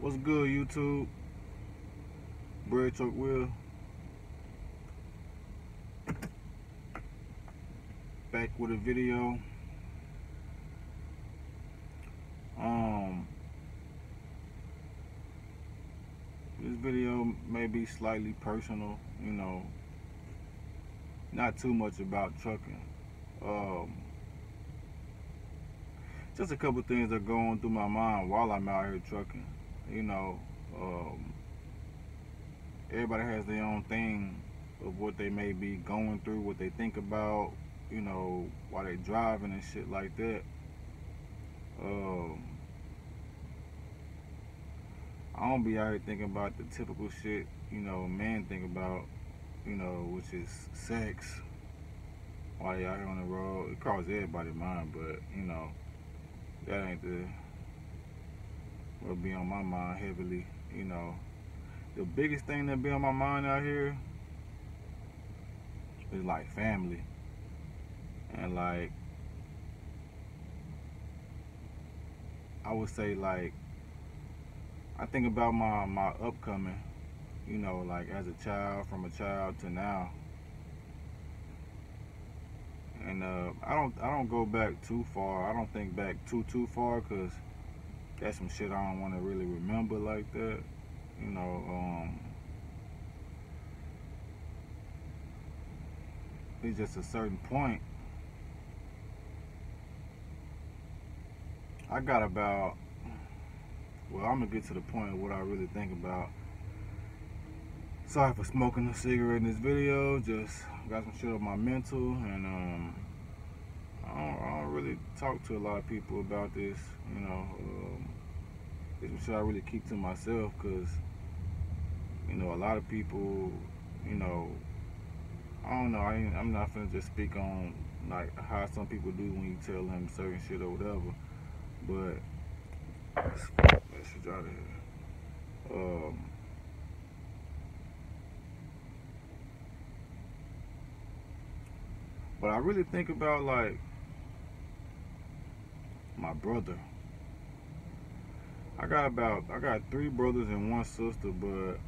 What's good, YouTube? Bread Truck Will back with a video. Um, this video may be slightly personal, not too much about trucking. Just a couple things that are going through my mind while I'm out here trucking. Everybody has their own thing of what they may be going through, what they think about, while they're driving and shit like that. I don't be out here thinking about the typical shit, men think about, which is sex while they out here on the road. It crosses everybody's mind, but, that ain't what be on my mind heavily, The biggest thing that be on my mind out here is like family. And like, I would say like, I think about my upcoming, like as a child, from a child to now. And I don't go back too far. I don't think back too far, because that's some shit I don't want to really remember like that. It's just a certain point. I got about, well, I'm gonna get to the point of what I really think about. Sorry for smoking a cigarette in this video. Just got some shit on my mental, and I don't really talk to a lot of people about this. It's some shit I really keep to myself, because a lot of people, I don't know. I'm not finna just speak on like how some people do when you tell them certain shit or whatever. But let's get out of here. But I really think about like my brother. I got 3 brothers and 1 sister, but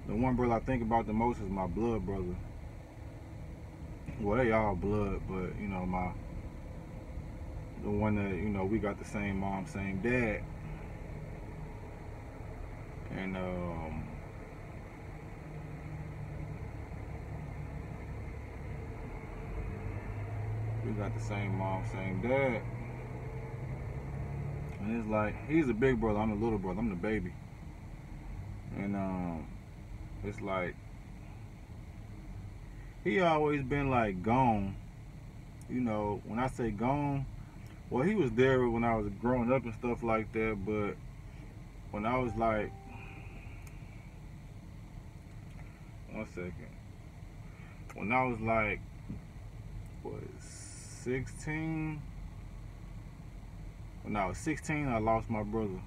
the one brother I think about the most is my blood brother. Well, they all blood, but the one that we got the same mom, same dad, and we got the same mom, same dad. And it's like, he's a big brother, I'm the little brother, I'm the baby. And it's like, he always been like gone. When I say gone, well, he was there when I was growing up and stuff like that, but when I was like, 1 second, when I was like, what, 16? When I was 16, I lost my brother.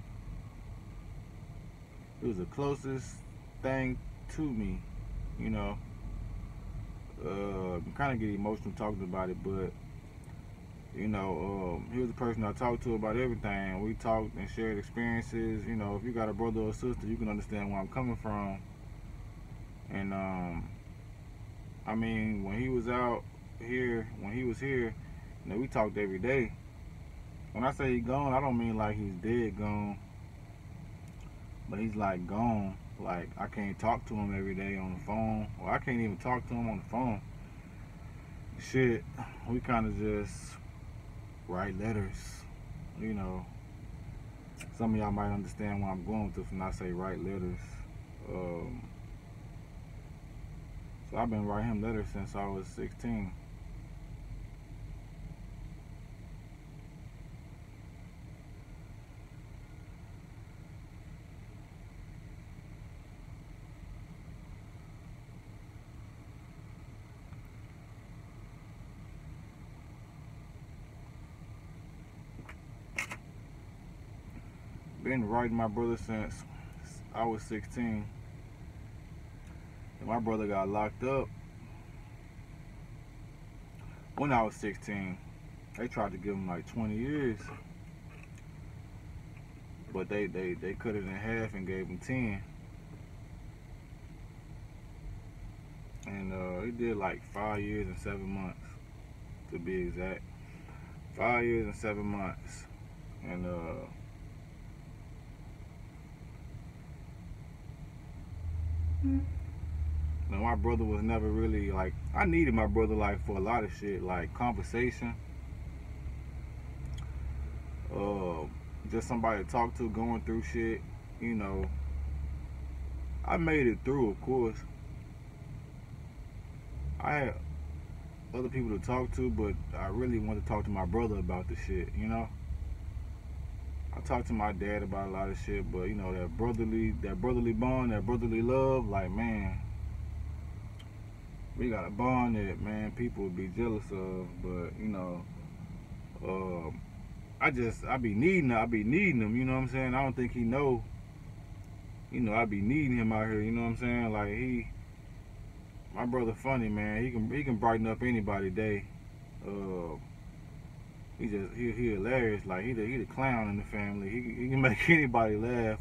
It was the closest thing to me, kind of get emotional talking about it, but he was the person I talked to about everything. We talked and shared experiences. If you got a brother or sister, you can understand where I'm coming from. And I mean, when he was out here, when he was here, we talked every day. When I say he's gone, I don't mean like he's dead gone, but he's like gone. Like, I can't talk to him every day on the phone, or I can't even talk to him on the phone. Shit, we kind of just write letters. Some of y'all might understand where I'm going with this when I say write letters. So I've been writing him letters since I was 16. Been writing my brother since I was 16. And my brother got locked up when I was 16. They tried to give him like 20 years. but they cut it in half and gave him 10. And he did like 5 years and 7 months, to be exact. 5 years and 7 months. And now my brother was never really like, I needed my brother like for a lot of shit, like conversation, just somebody to talk to going through shit, you know. I made it through, of course. I had other people to talk to, but I really wanted to talk to my brother about the shit, you know. I talked to my dad about a lot of shit, but you know, that brotherly bond, that brotherly love, like, man, we got a bond that, man, people would be jealous of. But you know, I be needing him, you know what I'm saying? I don't think he know, you know, I be needing him out here, you know what I'm saying? Like, my brother funny, man. He can brighten up anybody's day. He hilarious. Like, he the clown in the family. He can make anybody laugh.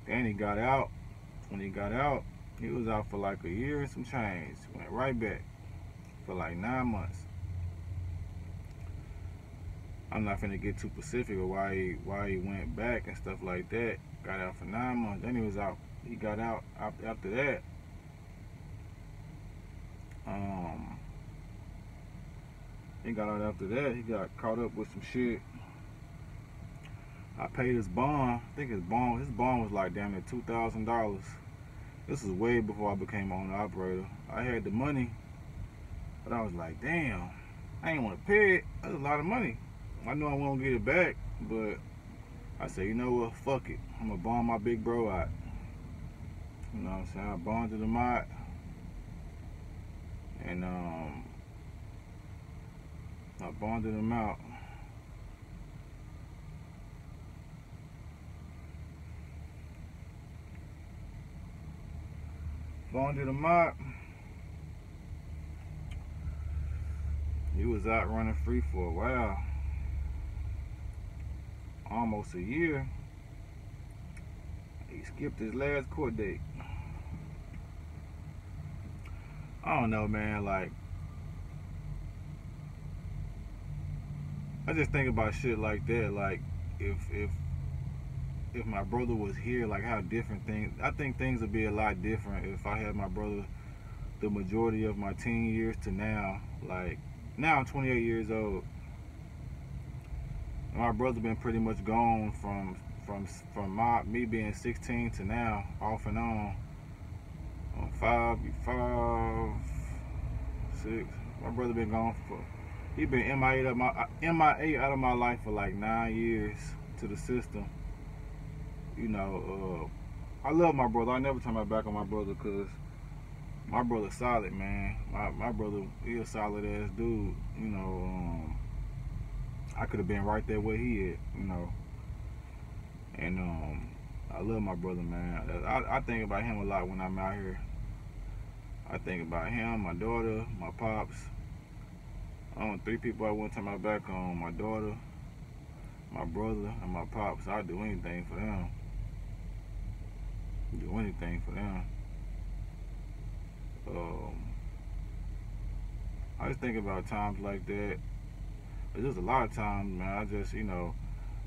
And he got out. When he got out, he was out for like a year and some change. Went right back for like 9 months. I'm not finna get too specific of why he went back and stuff like that. Got out for 9 months. Then he was out. He got out after that. He got out after that. He got caught up with some shit. I paid his bond. I think his bond was like damn near $2,000. This was way before I became an owner operator. I had the money, but I was like, damn, I ain't want to pay it. That's a lot of money. I know I won't get it back, but I said, you know what, fuck it. I'm gonna bond my big bro out. You know what I'm saying? I bonded him out. And I bonded him out. Bonded him out. He was out running free for a while. Almost a year. He skipped his last court date. I don't know, man. Like, I just think about shit like that. Like, if my brother was here, like how different things. I think things would be a lot different if I had my brother the majority of my teen years to now. Like, now I'm 28 years old. My brother been pretty much gone from me being 16 to now, off and on 5, 6. My brother been gone he been MIA out of my life for like 9 years to the system. You know, I love my brother. I never turn my back on my brother, because my brother's solid, man. My brother, he a solid ass dude. You know, I could have been right there where he at, you know. And I love my brother, man. I think about him a lot when I'm out here. I think about him, my daughter, my pops. 3 people I wouldn't turn my back on: my daughter, my brother, and my pops. I'd do anything for them. Do anything for them. I just think about times like that. There's just a lot of times, man, I just, you know,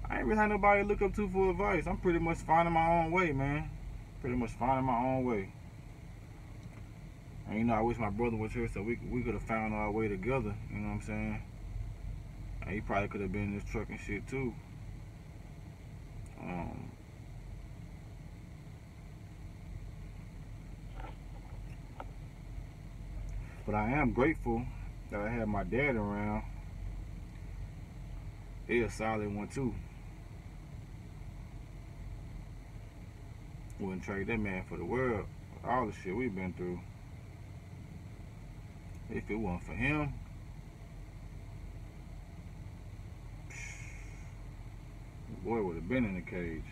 I ain't really had nobody to look up to for advice. I'm pretty much finding my own way, man. Pretty much finding my own way. And, you know, I wish my brother was here so we could have found our way together, you know what I'm saying? And he probably could have been in this truck and shit, too. But I am grateful that I had my dad around. He a solid one, too. Wouldn't trade that man for the world. All the shit we've been through. If it wasn't for him, the boy would have been in the cage.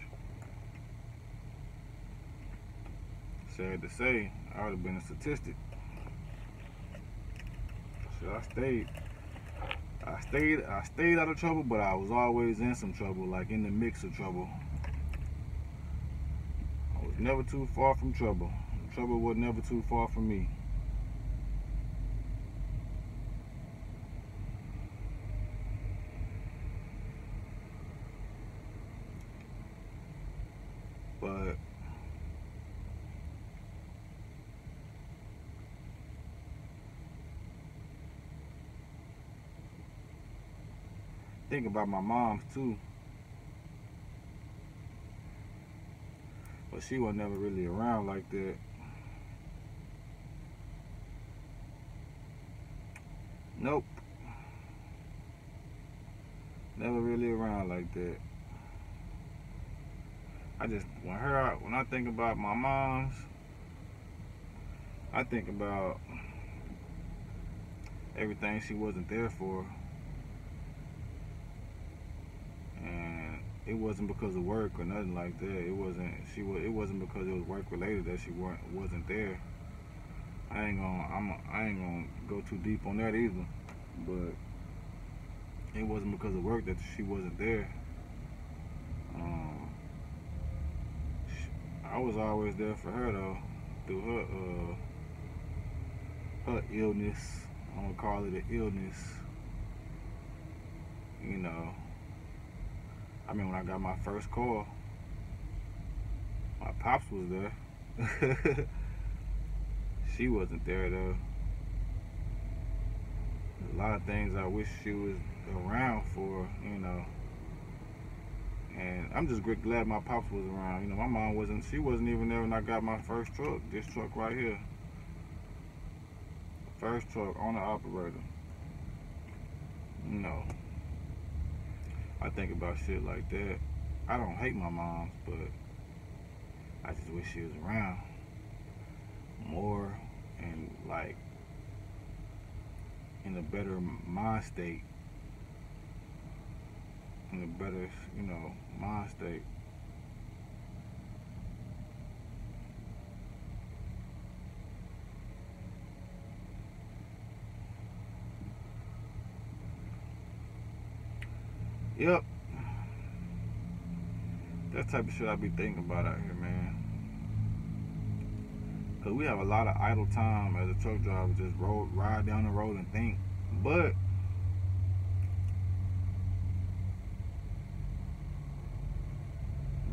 Sad to say, I would have been a statistic. I stayed out of trouble, but I was always in some trouble, like in the mix of trouble. I was never too far from trouble. Trouble was never too far from me. But think about my mom too. But she was never really around like that. Nope. Never really around like that. When I think about my mom's, I think about everything she wasn't there for. And it wasn't because of work or nothing like that. It wasn't because it was work related that she wasn't there. I ain't gonna go too deep on that either. But it wasn't because of work that she wasn't there. I was always there for her though, through her illness. I'm gonna call it an illness. You know, I mean, when I got my first call, my pops was there. She wasn't there though. A lot of things I wish she was around for, you know. And I'm just glad my pops was around. You know, my mom wasn't. She wasn't even there when I got my first truck. This truck right here. First truck, owner operator. You know, I think about shit like that. I don't hate my mom, but I just wish she was around more and like in a better mind state. In a better, you know, mind state. Yep. That type of shit I be thinking about out here, man. Cause we have a lot of idle time as a truck driver, just ride down the road and think. But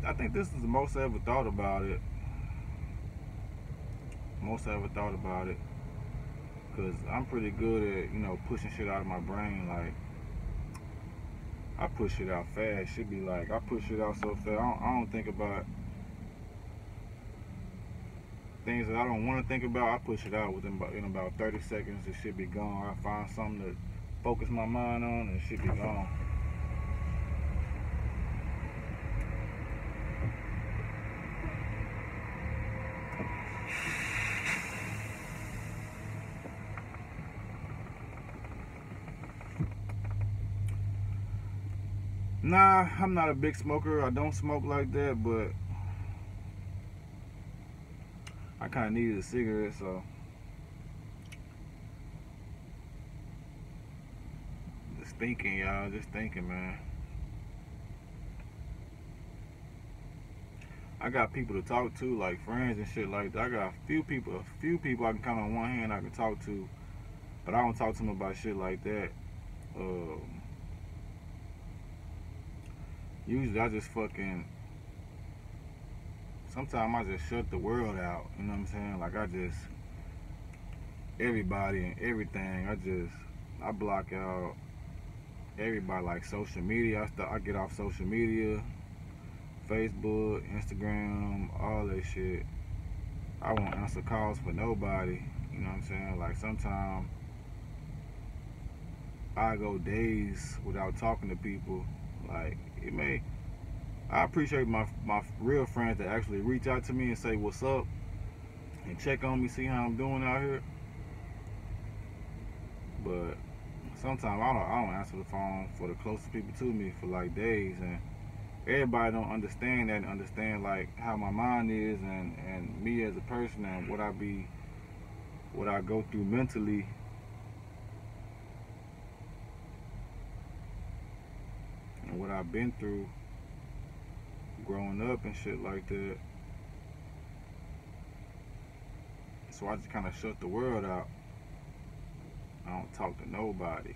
I think this is the most I ever thought about it. Most I ever thought about it. Cause I'm pretty good at, you know, pushing shit out of my brain. Like, I push it out fast. Should be like, I push it out so fast. I don't think about things that I don't want to think about. I push it out in about 30 seconds. It should be gone. I find something to focus my mind on, and it should be gone. Nah, I'm not a big smoker. I don't smoke like that, but I kind of needed a cigarette, so just thinking, y'all. Just thinking, man. I got people to talk to, like friends and shit like that. I got a few people I can count on one hand I can talk to, but I don't talk to them about shit like that. Usually I just fucking, sometimes I just shut the world out, you know what I'm saying? Like everybody and everything, I block out everybody, like social media. I get off social media, Facebook, Instagram, all that shit. I won't answer calls for nobody, you know what I'm saying? Like sometimes I go days without talking to people. Like I appreciate my real friends that actually reach out to me and say what's up and check on me, see how I'm doing out here. But sometimes I don't answer the phone for the closest people to me for like days, and everybody don't understand that and understand like how my mind is and me as a person and what I go through mentally I've been through growing up and shit like that. So I just kind of shut the world out. I don't talk to nobody.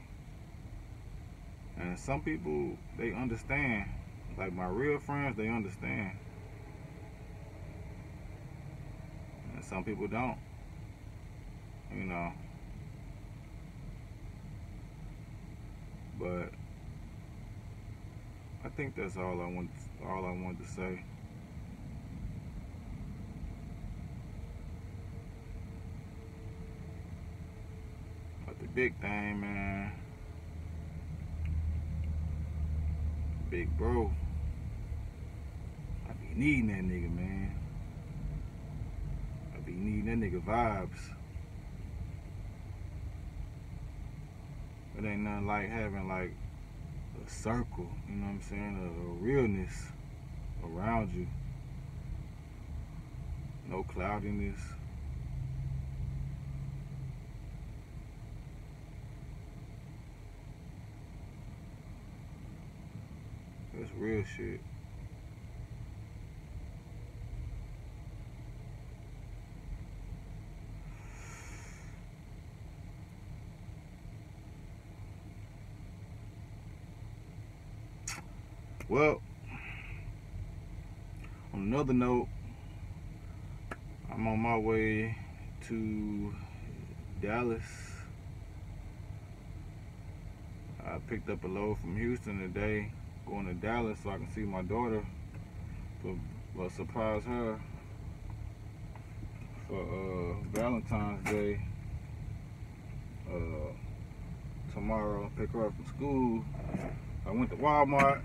And some people, they understand. Like my real friends, they understand. And some people don't. You know. But I think that's all I wanted to say. But the big thing, man, big bro, I be needing that nigga, man. I be needing that nigga vibes. It ain't nothing like having like a circle, you know what I'm saying, a realness around you. No cloudiness. That's real shit. Well, on another note, I'm on my way to Dallas. I picked up a load from Houston today, going to Dallas so I can see my daughter, but surprise her for Valentine's Day. Tomorrow, pick her up from school. I went to Walmart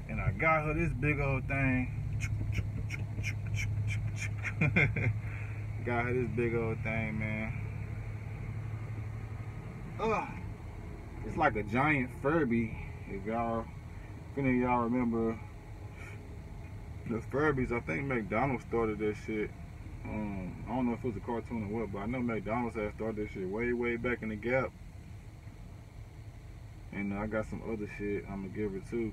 and I got her this big old thing. Got her this big old thing, man. It's like a giant Furby. If any of y'all remember the Furbies, I think McDonald's started that shit. I don't know if it was a cartoon or what, but I know McDonald's had started that shit way back in the Gap. And I got some other shit I'm gonna give her too.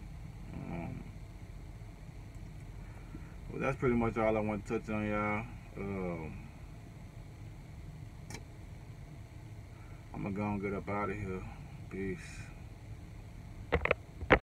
Well, that's pretty much all I want to touch on, y'all. I'm gonna go and get up out of here. Peace.